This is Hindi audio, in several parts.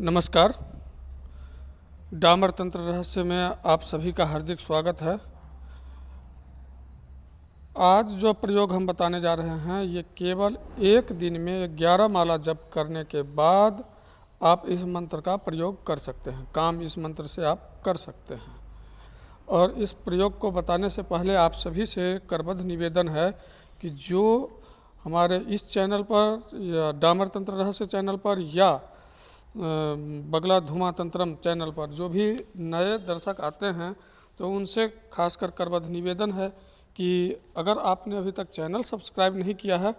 नमस्कार। डामर तंत्र रहस्य में आप सभी का हार्दिक स्वागत है। आज जो प्रयोग हम बताने जा रहे हैं ये केवल एक दिन में 11 माला जप करने के बाद आप इस मंत्र का प्रयोग कर सकते हैं। काम इस मंत्र से आप कर सकते हैं। और इस प्रयोग को बताने से पहले आप सभी से करबद्ध निवेदन है कि जो हमारे इस चैनल पर या डामर तंत्र रहस्य चैनल पर या बगला धुआं तंत्रम चैनल पर जो भी नए दर्शक आते हैं तो उनसे खासकर करबद्ध निवेदन है कि अगर आपने अभी तक चैनल सब्सक्राइब नहीं किया है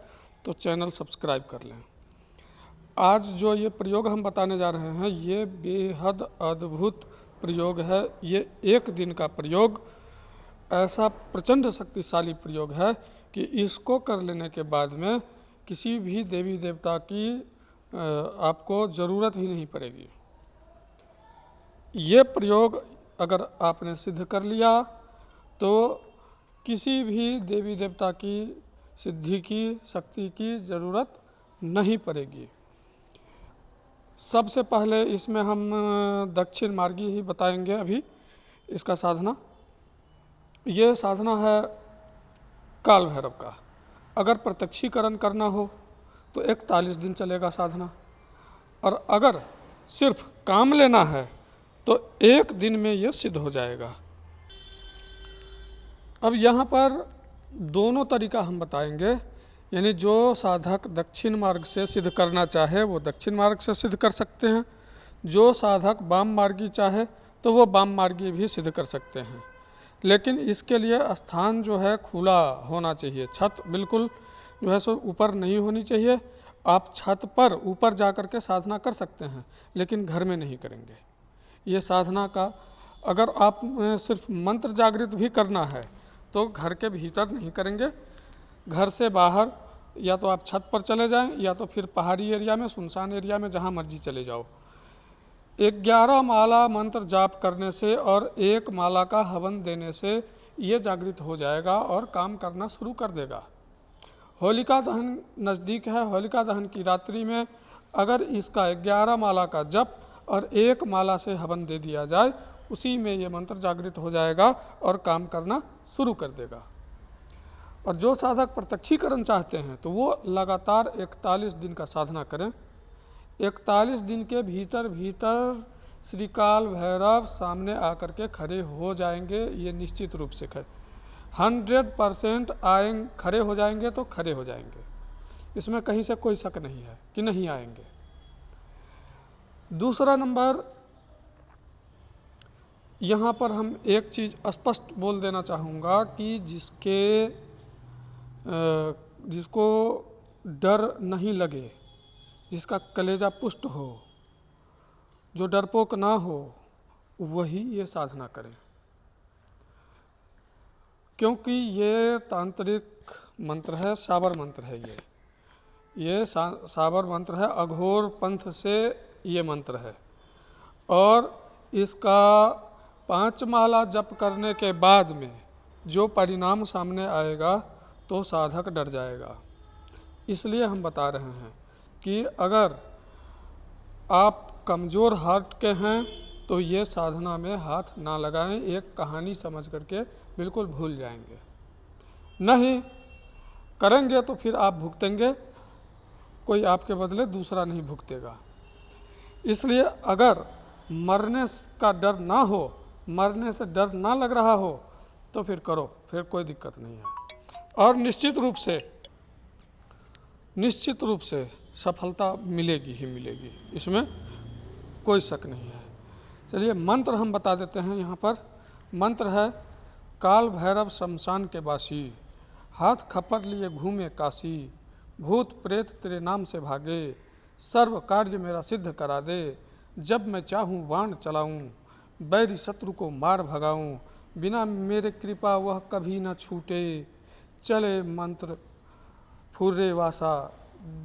तो चैनल सब्सक्राइब कर लें। आज जो ये प्रयोग हम बताने जा रहे हैं ये बेहद अद्भुत प्रयोग है। ये एक दिन का प्रयोग ऐसा प्रचंड शक्तिशाली प्रयोग है कि इसको कर लेने के बाद में किसी भी देवी देवता की आपको ज़रूरत ही नहीं पड़ेगी। ये प्रयोग अगर आपने सिद्ध कर लिया तो किसी भी देवी देवता की सिद्धि की शक्ति की ज़रूरत नहीं पड़ेगी। सबसे पहले इसमें हम दक्षिण मार्गी ही बताएंगे अभी इसका साधना। ये साधना है काल भैरव का। अगर प्रत्यक्षीकरण करना हो तो 41 दिन चलेगा साधना, और अगर सिर्फ काम लेना है तो एक दिन में ये सिद्ध हो जाएगा। अब यहाँ पर दोनों तरीका हम बताएंगे, यानी जो साधक दक्षिण मार्ग से सिद्ध करना चाहे वो दक्षिण मार्ग से सिद्ध कर सकते हैं, जो साधक वाम मार्गी चाहे तो वो वाम मार्गी भी सिद्ध कर सकते हैं। लेकिन इसके लिए स्थान जो है खुला होना चाहिए। छत बिल्कुल जो है सो ऊपर नहीं होनी चाहिए। आप छत पर ऊपर जा कर के साधना कर सकते हैं लेकिन घर में नहीं करेंगे। ये साधना का अगर आप सिर्फ मंत्र जागृत भी करना है तो घर के भीतर नहीं करेंगे। घर से बाहर या तो आप छत पर चले जाएं या तो फिर पहाड़ी एरिया में, सुनसान एरिया में, जहां मर्जी चले जाओ। 11 माला मंत्र जाप करने से और 1 माला का हवन देने से ये जागृत हो जाएगा और काम करना शुरू कर देगा। होलिका दहन नज़दीक है। होलिका दहन की रात्रि में अगर इसका 11 माला का जप और 1 माला से हवन दे दिया जाए उसी में ये मंत्र जागृत हो जाएगा और काम करना शुरू कर देगा। और जो साधक प्रत्यक्षीकरण चाहते हैं तो वो लगातार 41 दिन का साधना करें। 41 दिन के भीतर भीतर श्री काल भैरव सामने आकर के खड़े हो जाएंगे। ये निश्चित रूप से 100% आएंगे, खड़े हो जाएंगे तो खड़े हो जाएंगे। इसमें कहीं से कोई शक नहीं है कि नहीं आएंगे। दूसरा नंबर, यहाँ पर हम एक चीज़ स्पष्ट बोल देना चाहूँगा कि जिसको डर नहीं लगे, जिसका कलेजा पुष्ट हो, जो डरपोक ना हो, वही ये साधना करें। क्योंकि ये तांत्रिक मंत्र है, साबर मंत्र है। ये साबर मंत्र है, अघोर पंथ से ये मंत्र है। और इसका 5 माला जप करने के बाद में जो परिणाम सामने आएगा तो साधक डर जाएगा। इसलिए हम बता रहे हैं कि अगर आप कमज़ोर हार्ट के हैं तो ये साधना में हाथ ना लगाएं। एक कहानी समझ करके बिल्कुल भूल जाएंगे। नहीं करेंगे तो फिर आप भुगतेंगे, कोई आपके बदले दूसरा नहीं भुगतेगा। इसलिए अगर मरने का डर ना हो, मरने से डर ना लग रहा हो तो फिर करो, फिर कोई दिक्कत नहीं है। और निश्चित रूप से सफलता मिलेगी ही मिलेगी, इसमें कोई शक नहीं है। चलिए मंत्र हम बता देते हैं। यहाँ पर मंत्र है, काल भैरव शमशान के वासी, हाथ खपर लिए घूमे काशी, भूत प्रेत तेरे नाम से भागे, सर्व कार्य मेरा सिद्ध करा दे, जब मैं चाहूँ बाण चलाऊँ, बैरी शत्रु को मार भगाऊँ, बिना मेरे कृपा वह कभी न छूटे, चले मंत्र फुर्रे वासा,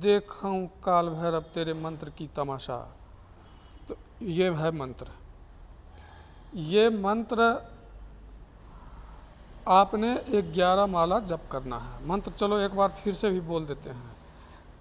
देखाऊँ काल भैरव तेरे मंत्र की तमाशा। तो ये है मंत्र। ये मंत्र आपने 11 माला जप करना है। मंत्र चलो एक बार फिर से भी बोल देते हैं।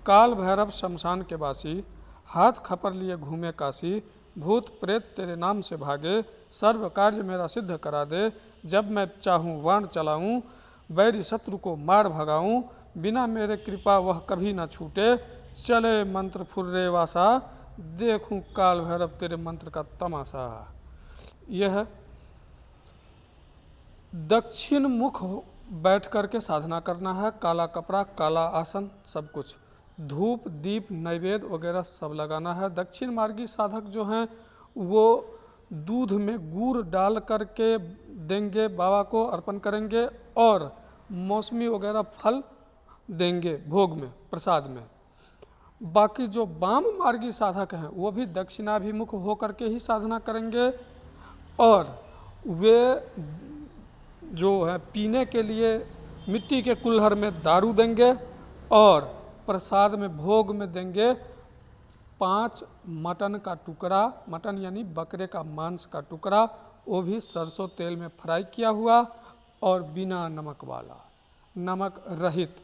काल भैरव शमशान के वासी, हाथ खपर लिए घूमे काशी, भूत प्रेत तेरे नाम से भागे, सर्व कार्य मेरा सिद्ध करा दे, जब मैं चाहूँ वाण चलाऊँ, बैरी शत्रु को मार भगाऊँ, बिना मेरे कृपा वह कभी न छूटे, चले मंत्र फुर्रे वासा, देखूं काल भैरव तेरे मंत्र का तमाशा। यह दक्षिण मुख बैठ करके साधना करना है। काला कपड़ा, काला आसन, सब कुछ, धूप दीप नैवेद्य वगैरह सब लगाना है। दक्षिण मार्गी साधक जो हैं वो दूध में गुड़ डाल करके देंगे, बाबा को अर्पण करेंगे, और मौसमी वगैरह फल देंगे भोग में, प्रसाद में। बाकी जो वाम मार्गी साधक हैं वो भी दक्षिणाभिमुख होकर के ही साधना करेंगे, और वे जो है पीने के लिए मिट्टी के कुल्हड़ में दारू देंगे, और प्रसाद में भोग में देंगे 5 मटन का टुकड़ा, मटन यानी बकरे का मांस का टुकड़ा, वो भी सरसों तेल में फ्राई किया हुआ और बिना नमक वाला, नमक रहित।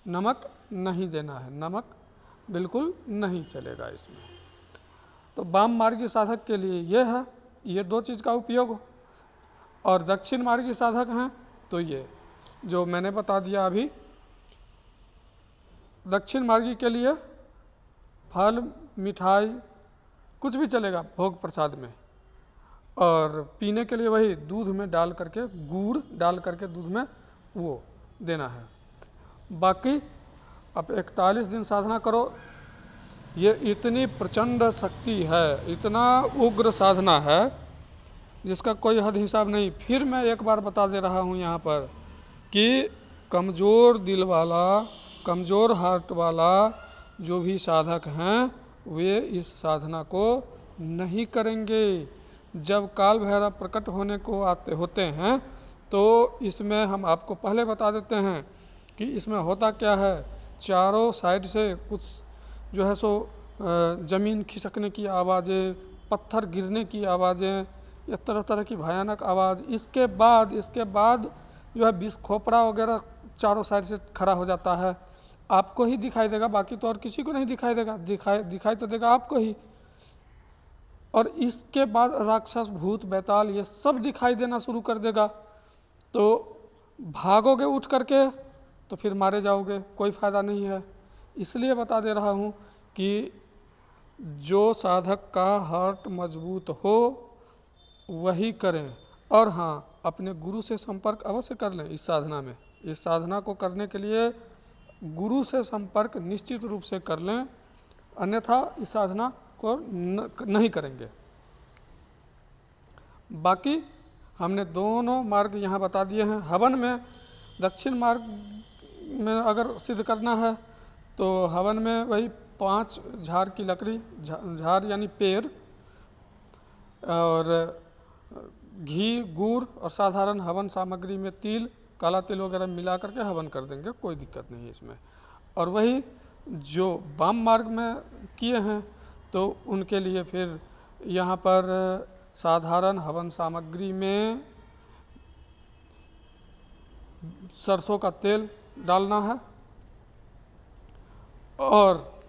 नमक नहीं देना है, नमक बिल्कुल नहीं चलेगा इसमें। तो वाम मार्गी साधक के लिए ये है, ये 2 चीज़ का उपयोग। और दक्षिण मार्गी साधक हैं तो ये जो मैंने बता दिया अभी, दक्षिण मार्गी के लिए फल मिठाई कुछ भी चलेगा भोग प्रसाद में, और पीने के लिए वही दूध में डाल करके, गुड़ डाल करके दूध में वो देना है। बाकी अब 41 दिन साधना करो। ये इतनी प्रचंड शक्ति है, इतना उग्र साधना है जिसका कोई हद हिसाब नहीं। फिर मैं एक बार बता दे रहा हूँ यहाँ पर कि कमज़ोर दिल वाला, कमज़ोर हार्ट वाला जो भी साधक हैं वे इस साधना को नहीं करेंगे। जब काल भैरव प्रकट होने को होते हैं तो इसमें हम आपको पहले बता देते हैं कि इसमें होता क्या है। चारों साइड से कुछ जो है सो ज़मीन खिसकने की आवाज़ें, पत्थर गिरने की आवाज़ें, या तरह तरह की भयानक आवाज़। इसके बाद जो है विष खोपड़ा वगैरह चारों साइड से खड़ा हो जाता है। आपको ही दिखाई देगा, बाकी तो और किसी को नहीं दिखाई देगा, दिखाई तो देगा आपको ही। और इसके बाद राक्षस भूत बैताल ये सब दिखाई देना शुरू कर देगा, तो भागोगे उठ करके तो फिर मारे जाओगे, कोई फ़ायदा नहीं है। इसलिए बता दे रहा हूँ कि जो साधक का हार्ट मजबूत हो वही करें। और हाँ, अपने गुरु से संपर्क अवश्य कर लें इस साधना में। इस साधना को करने के लिए गुरु से संपर्क निश्चित रूप से कर लें, अन्यथा इस साधना को नहीं करेंगे। बाकी हमने दोनों मार्ग यहाँ बता दिए हैं। हवन में दक्षिण मार्ग में अगर सिद्ध करना है तो हवन में वही 5 झाड़ की लकड़ी, झाड़ यानी पेड़, और घी, गुड़ और साधारण हवन सामग्री में तिल, काला तिल वगैरह मिला करके हवन कर देंगे, कोई दिक्कत नहीं है इसमें। और वही जो वाम मार्ग में किए हैं तो उनके लिए फिर यहाँ पर साधारण हवन सामग्री में सरसों का तेल डालना है, और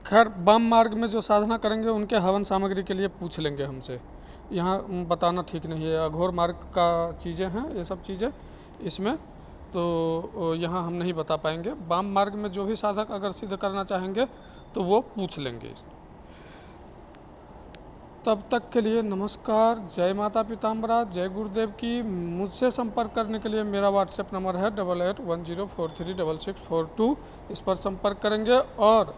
खैर वाम मार्ग में जो साधना करेंगे उनके हवन सामग्री के लिए पूछ लेंगे हमसे, यहाँ बताना ठीक नहीं है। अघोर मार्ग का चीज़ें हैं ये सब चीज़ें इसमें, तो यहाँ हम नहीं बता पाएंगे। वाम मार्ग में जो भी साधक अगर सिद्ध करना चाहेंगे तो वो पूछ लेंगे। तब तक के लिए नमस्कार। जय माता पीताम्बरा, जय गुरुदेव की। मुझसे संपर्क करने के लिए मेरा व्हाट्सएप नंबर है 8810436642। इस पर संपर्क करेंगे, और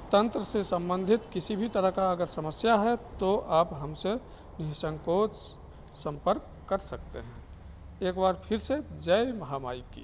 तंत्र से संबंधित किसी भी तरह का अगर समस्या है तो आप हमसे निसंकोच संपर्क कर सकते हैं। एक बार फिर से जय महामाई की।